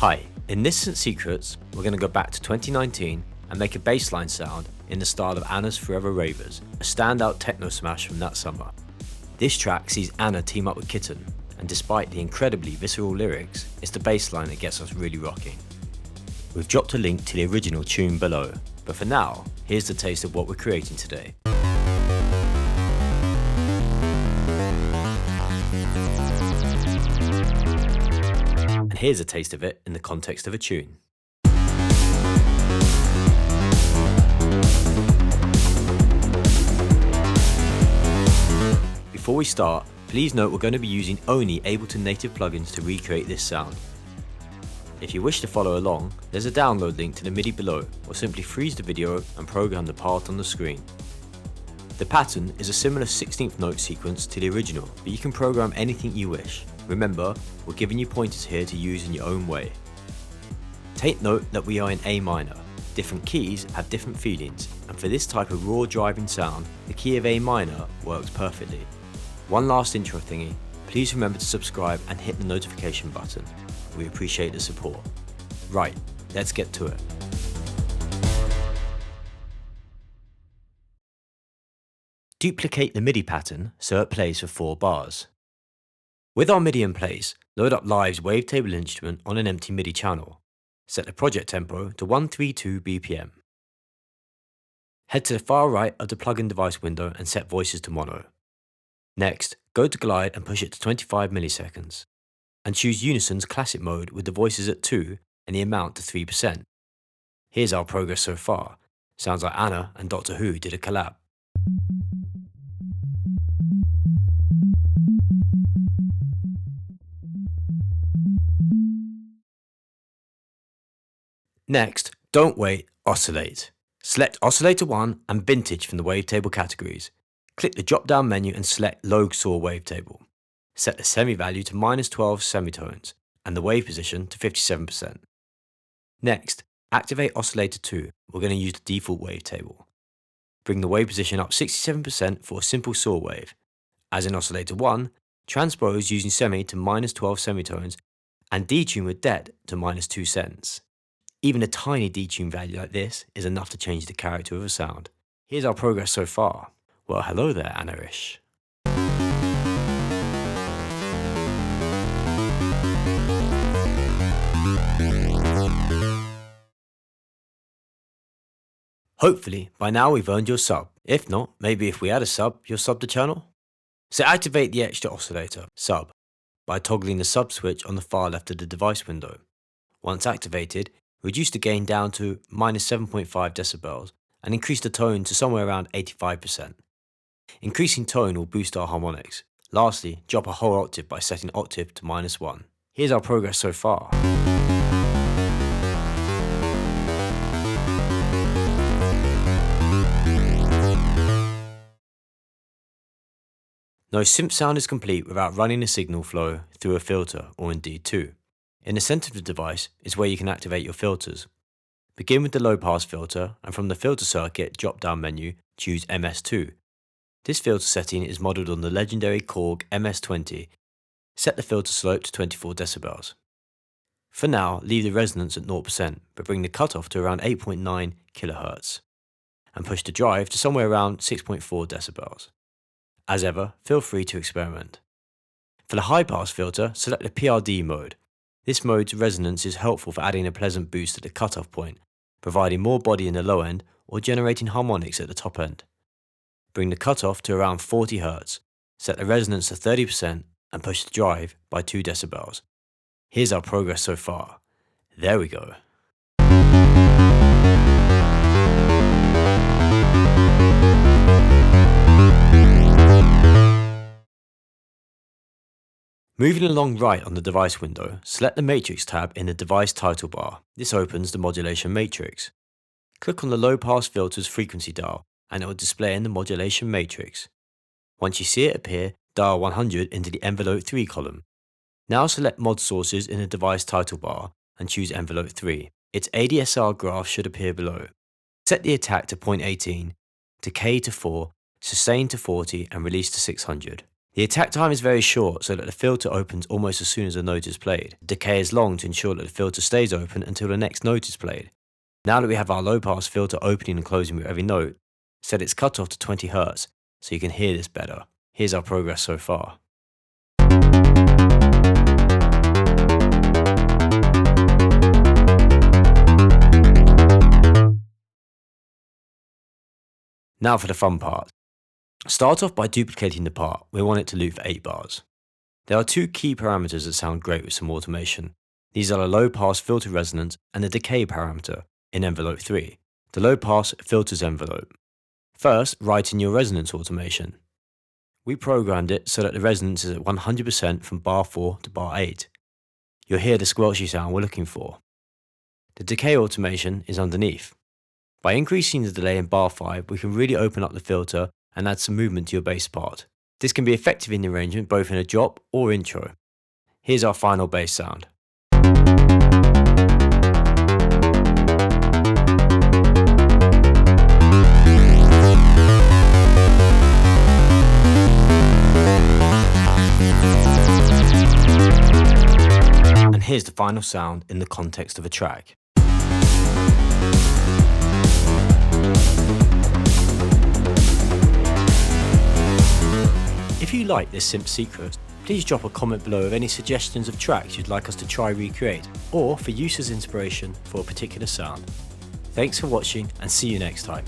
Hi, in this Synth Secrets, we're going to go back to 2019 and make a bassline sound in the style of Anna's Forever Ravers, a standout techno smash from that summer. This track sees Anna team up with Kittin, and despite the incredibly visceral lyrics, it's the bassline that gets us really rocking. We've dropped a link to the original tune below, but for now, here's the taste of what we're creating today. And here's a taste of it in the context of a tune. Before we start, please note we're going to be using only Ableton native plugins to recreate this sound. If you wish to follow along, there's a download link to the MIDI below, or simply freeze the video and program the part on the screen. The pattern is a similar 16th note sequence to the original, but you can program anything you wish. Remember, we're giving you pointers here to use in your own way. Take note that we are in A minor. Different keys have different feelings, and for this type of raw driving sound, the key of A minor works perfectly. One last intro thingy, please remember to subscribe and hit the notification button. We appreciate the support. Right, let's get to it. Duplicate the MIDI pattern so it plays for 4 bars. With our MIDI in place, load up Live's Wavetable instrument on an empty MIDI channel. Set the project tempo to 132 BPM. Head to the far right of the plugin device window and set voices to mono. Next, go to glide and push it to 25 milliseconds. And choose Unison's classic mode with the voices at 2 and the amount to 3%. Here's our progress so far. Sounds like Anna and Doctor Who did a collab. Next, don't wait, oscillate. Select Oscillator 1 and Vintage from the Wavetable categories. Click the drop-down menu and select Low Saw Wavetable. Set the semi value to -12 semitones and the wave position to 57%. Next, activate Oscillator 2. We're going to use the default wavetable. Bring the wave position up 67% for a simple saw wave. As in Oscillator 1, transpose using semi to -12 semitones and detune with det to -2 cents. Even a tiny detune value like this is enough to change the character of a sound. Here's our progress so far. Well, hello there, Anna-ish. Hopefully, by now we've earned your sub. If not, maybe if we add a sub, you'll sub the channel? So activate the extra oscillator, sub, by toggling the sub switch on the far left of the device window. Once activated, reduce the gain down to -7.5 decibels and increase the tone to somewhere around 85%. Increasing tone will boost our harmonics. Lastly, drop a whole octave by setting octave to -1. Here's our progress so far. No synth sound is complete without running a signal flow through a filter, or indeed two. In the center of the device is where you can activate your filters. Begin with the low pass filter, and from the filter circuit drop down menu, choose MS2. This filter setting is modelled on the legendary Korg MS20. Set the filter slope to 24 decibels. For now, leave the resonance at 0%, but bring the cutoff to around 8.9 kHz, and push the drive to somewhere around 6.4 decibels. As ever, feel free to experiment. For the high pass filter, select the PRD mode. This mode's resonance is helpful for adding a pleasant boost at the cutoff point, providing more body in the low end or generating harmonics at the top end. Bring the cutoff to around 40 Hz, set the resonance to 30% and push the drive by 2 decibels. Here's our progress so far. There we go. Moving along right on the device window, select the Matrix tab in the device title bar. This opens the modulation matrix. Click on the low pass filter's frequency dial and it will display in the modulation matrix. Once you see it appear, dial 100 into the envelope 3 column. Now select mod sources in the device title bar and choose envelope 3. Its ADSR graph should appear below. Set the attack to 0.18, decay to 4, sustain to 40 and release to 600. The attack time is very short so that the filter opens almost as soon as a note is played. The decay is long to ensure that the filter stays open until the next note is played. Now that we have our low pass filter opening and closing with every note, set its cutoff to 20 Hz so you can hear this better. Here's our progress so far. Now for the fun part. Start off by duplicating the part. We want it to loop for 8 bars. There are 2 key parameters that sound great with some automation. These are the low pass filter resonance and the decay parameter in envelope 3, the low pass filters envelope. First, write in your resonance automation. We programmed it so that the resonance is at 100% from bar 4 to bar 8. You'll hear the squelchy sound we're looking for. The decay automation is underneath. By increasing the delay in bar 5, we can really open up the filter and add some movement to your bass part. This can be effective in the arrangement both in a drop or intro. Here's our final bass sound. And here's the final sound in the context of a track. If you like this Synth Secrets, please drop a comment below of any suggestions of tracks you'd like us to try recreate, or for use as inspiration for a particular sound. Thanks for watching and see you next time.